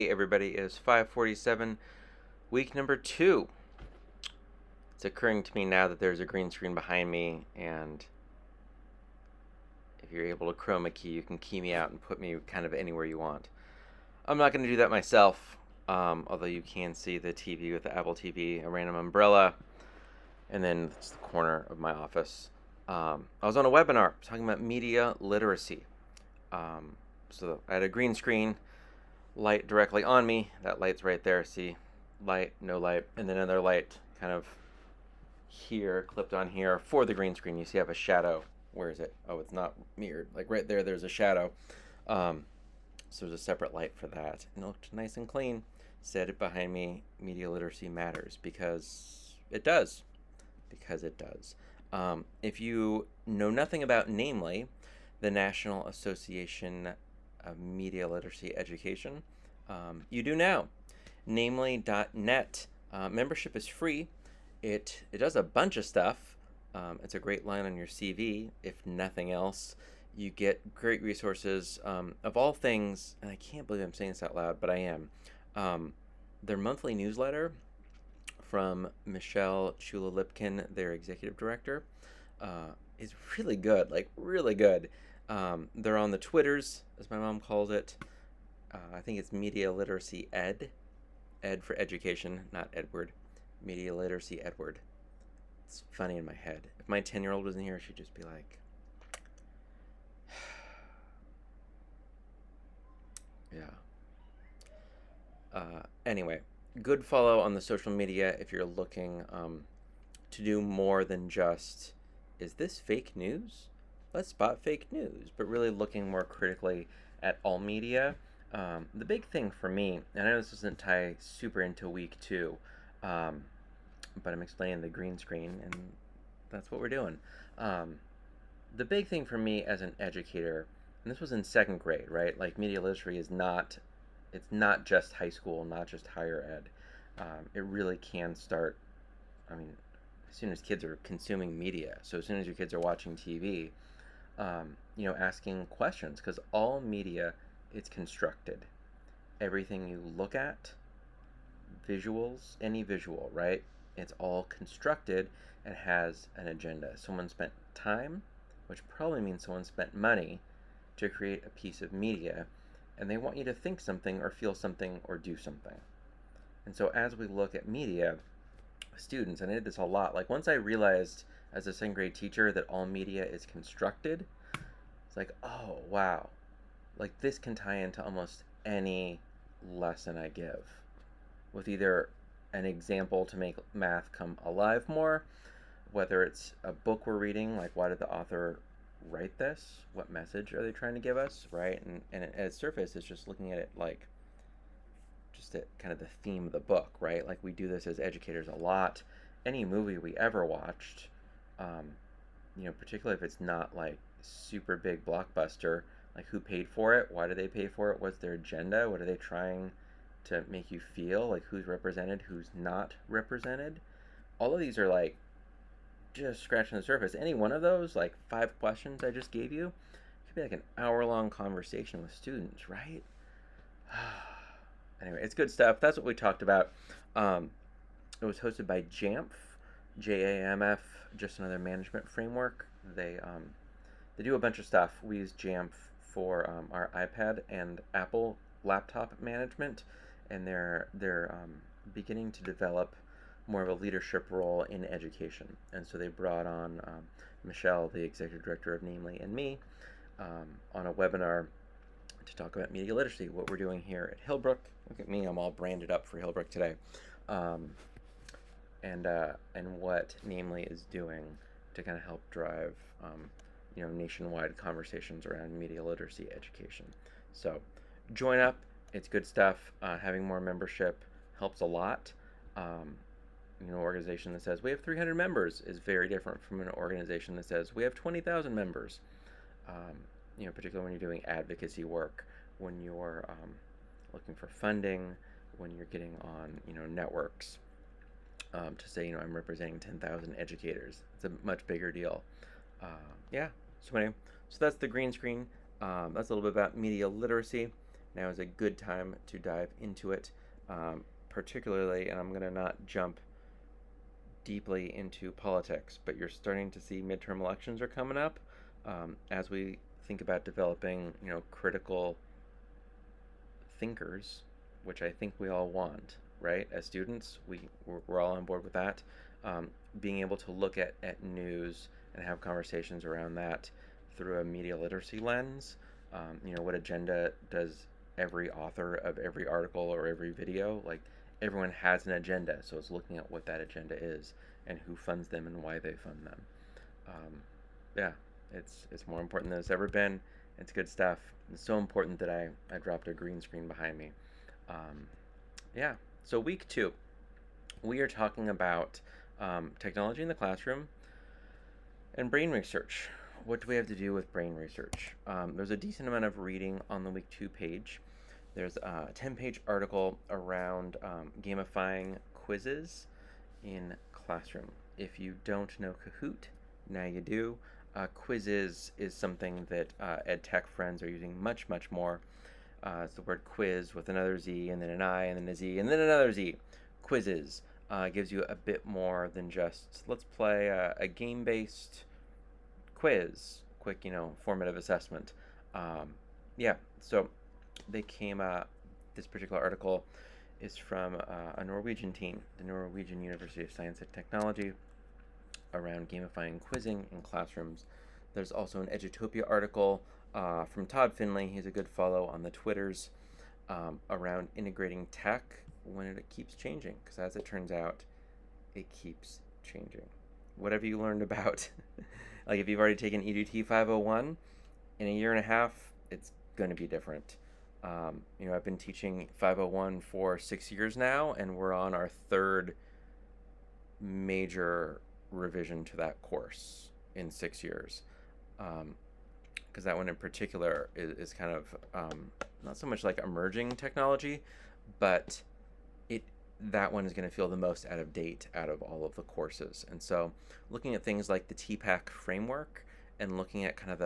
Hey everybody, it is 547, week number 2. It's occurring to me now that there's a green screen behind me, and if you're able to chroma key, you can key me out and put me kind of anywhere you want. I'm not going to do that myself, although you can see the TV with the Apple TV, a random umbrella, and then it's the corner of my office. I was on a webinar talking about media literacy. So I had a green screen, light directly on me. That light's right there. See, light, no light, and then another light kind of here, clipped on here for the green screen. You see I have a shadow. Where is it? Oh, it's not mirrored. Like right there, there's a shadow. Um, so there's a separate light for that. And it looked nice and clean. Said it behind me, media literacy matters because it does. Because it does. If you know nothing about Namely, the National Association of Media Literacy Education, you do now. Namely.net. Membership is free. It does a bunch of stuff. It's a great line on your CV, if nothing else. You get great resources of all things, and I can't believe I'm saying this out loud, but I am. Their monthly newsletter from Michelle Chula-Lipkin, their executive director, is really good, like really good. They're on the Twitters, as my mom calls it. I think it's Media Literacy Ed. Ed for education, not Edward. Media Literacy Edward. It's funny in my head. If my 10-year-old was in here, she'd just be like, yeah. Anyway, good follow on the social media if you're looking to do more than just, is this fake news? Let's spot fake news, but really looking more critically at all media. The big thing for me, and I know this doesn't tie super into week 2, but I'm explaining the green screen, and that's what we're doing. The big thing for me as an educator, and this was in 2nd grade, right? Like media literacy is not, it's not just high school, not just higher ed. It really can start, I mean, as soon as kids are consuming media. So as soon as your kids are watching TV, asking questions, because all media is constructed. Everything you look at, visuals, any visual, right? It's all constructed and has an agenda. Someone spent time, which probably means someone spent money to create a piece of media, and they want you to think something or feel something or do something. And so as we look at media, students, and I did this a lot, like once I realized as a 2nd grade teacher that all media is constructed, it's like, oh, wow. Like this can tie into almost any lesson I give with either an example to make math come alive more, whether it's a book we're reading, like why did the author write this? What message are they trying to give us, right? And at its surface, it's just looking at it like just at kind of the theme of the book, right? Like we do this as educators a lot. Any movie we ever watched, particularly if it's not like super big blockbuster, like who paid for it? Why do they pay for it? What's their agenda? What are they trying to make you feel? Like who's represented, who's not represented? All of these are like just scratching the surface. Any one of those, like 5 questions I just gave you, could be like an hour-long conversation with students, right? Anyway, it's good stuff. That's what we talked about. It was hosted by JAMF, JAMF, just another management framework. They do a bunch of stuff. We use JAMF for our iPad and Apple laptop management, and they're beginning to develop more of a leadership role in education. And so they brought on Michelle, the executive director of Namely, and me on a webinar to talk about media literacy, what we're doing here at Hillbrook. Look at me, I'm all branded up for Hillbrook today. And what Namely is doing to kind of help drive nationwide conversations around media literacy education. So join up, it's good stuff. Having more membership helps a lot. An organization that says we have 300 members is very different from an organization that says we have 20,000 members. Particularly when you're doing advocacy work, when you're looking for funding, when you're getting on networks. To say I'm representing 10,000 educators, it's a much bigger deal. So anyway, so that's the green screen. That's a little bit about media literacy. now is a good time to dive into it, particularly, and I'm going to not jump deeply into politics, but you're starting to see midterm elections are coming up. As we think about developing, critical thinkers, which I think we all want, right? As students, we're all on board with that. Being able to look at news and have conversations around that through a media literacy lens. What agenda does every author of every article or every video, like everyone has an agenda, so it's looking at what that agenda is and who funds them and why they fund them. Yeah, it's more important than it's ever been. It's good stuff. It's so important that I dropped a green screen behind me. Yeah, so week 2, we are talking about technology in the classroom and brain research. What do we have to do with brain research? There's a decent amount of reading on the week 2 page. There's a 10-page article around gamifying quizzes in classroom. If you don't know Kahoot, now you do. Quizzes is something that ed tech friends are using much, much more. It's the word quiz with another Z and then an I and then a Z and then another Z. Quizzes gives you a bit more than just let's play a game-based quiz, quick, formative assessment. Yeah, so they came, this particular article is from a Norwegian team, the Norwegian University of Science and Technology, around gamifying quizzing in classrooms. There's also an Edutopia article from Todd Finley. He's a good follow on the Twitters, around integrating tech when it keeps changing, because as it turns out, it keeps changing. Whatever you learned about, like if you've already taken EDT 501, in a year and a half, it's going to be different. I've been teaching 501 for 6 years now, and we're on our 3rd major revision to that course in 6 years. Because that one in particular is kind of not so much like emerging technology, but that one is going to feel the most out of date out of all of the courses. And so looking at things like the TPAC framework and looking at kind of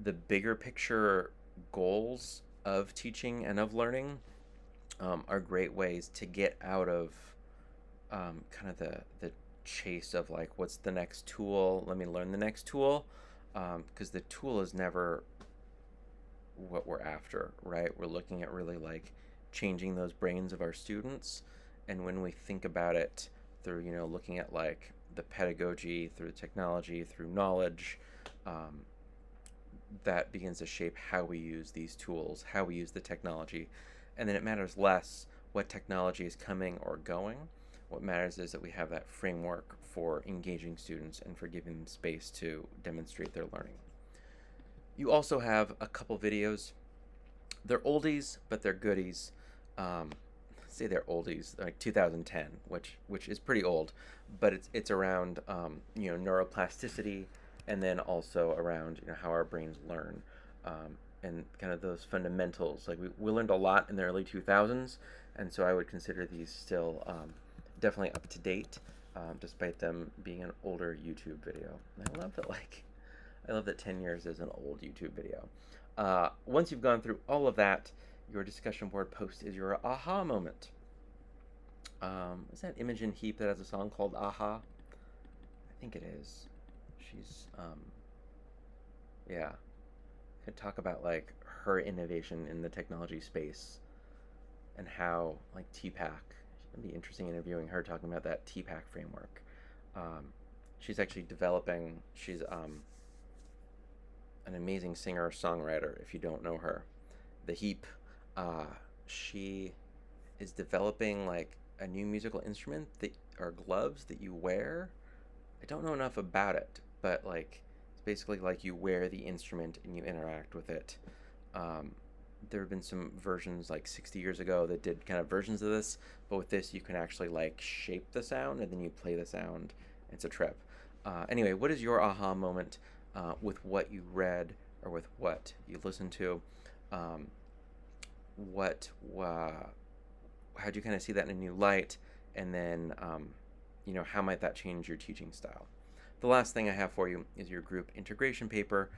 the bigger picture goals of teaching and of learning are great ways to get out of kind of the chase of like, what's the next tool? Let me learn the next tool. Because the tool is never what we're after, right? We're looking at really like changing those brains of our students. And when we think about it through, looking at like the pedagogy, through technology, through knowledge, that begins to shape how we use these tools, how we use the technology. And then it matters less what technology is coming or going. What matters is that we have that framework for engaging students and for giving them space to demonstrate their learning. You also have a couple videos. They're oldies, but they're goodies. Say they're oldies, like 2010, which is pretty old, but it's around neuroplasticity, and then also around how our brains learn, and kind of those fundamentals. Like we learned a lot in the early 2000s, and so I would consider these still definitely up to date, despite them being an older YouTube video. And I love that 10 years is an old YouTube video. Once you've gone through all of that, your discussion board post is your aha moment. Is that Imogen Heap that has a song called Aha? I think it is. She's, yeah. Could talk about like her innovation in the technology space and how like TPAC. It'd be interesting interviewing her, talking about that TPAC framework. She's actually developing. She's an amazing singer-songwriter. If you don't know her, the Heap. She is developing like a new musical instrument or gloves that you wear. I don't know enough about it, but like it's basically like you wear the instrument and you interact with it. There have been some versions like 60 years ago that did kind of versions of this, but with this you can actually like shape the sound and then you play the sound. It's a trip. Anyway, what is your aha moment with what you read or with what you listened to? How'd you kind of see that in a new light? And then, how might that change your teaching style? The last thing I have for you is your group integration paper.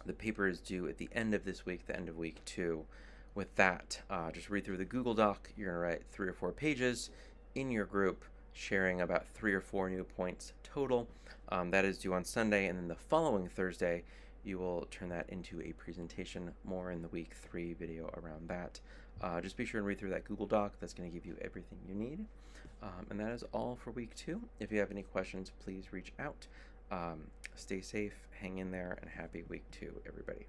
The paper is due at the end of this week, the end of week 2. With that, just read through the Google Doc. You're going to write 3 or 4 pages in your group, sharing about 3 or 4 new points total. That is due on Sunday, and then the following Thursday, you will turn that into a presentation. More in the week 3 video around that. Just be sure and read through that Google Doc. That's going to give you everything you need. And that is all for week 2. If you have any questions, please reach out. Stay safe, hang in there, and happy week 2, everybody.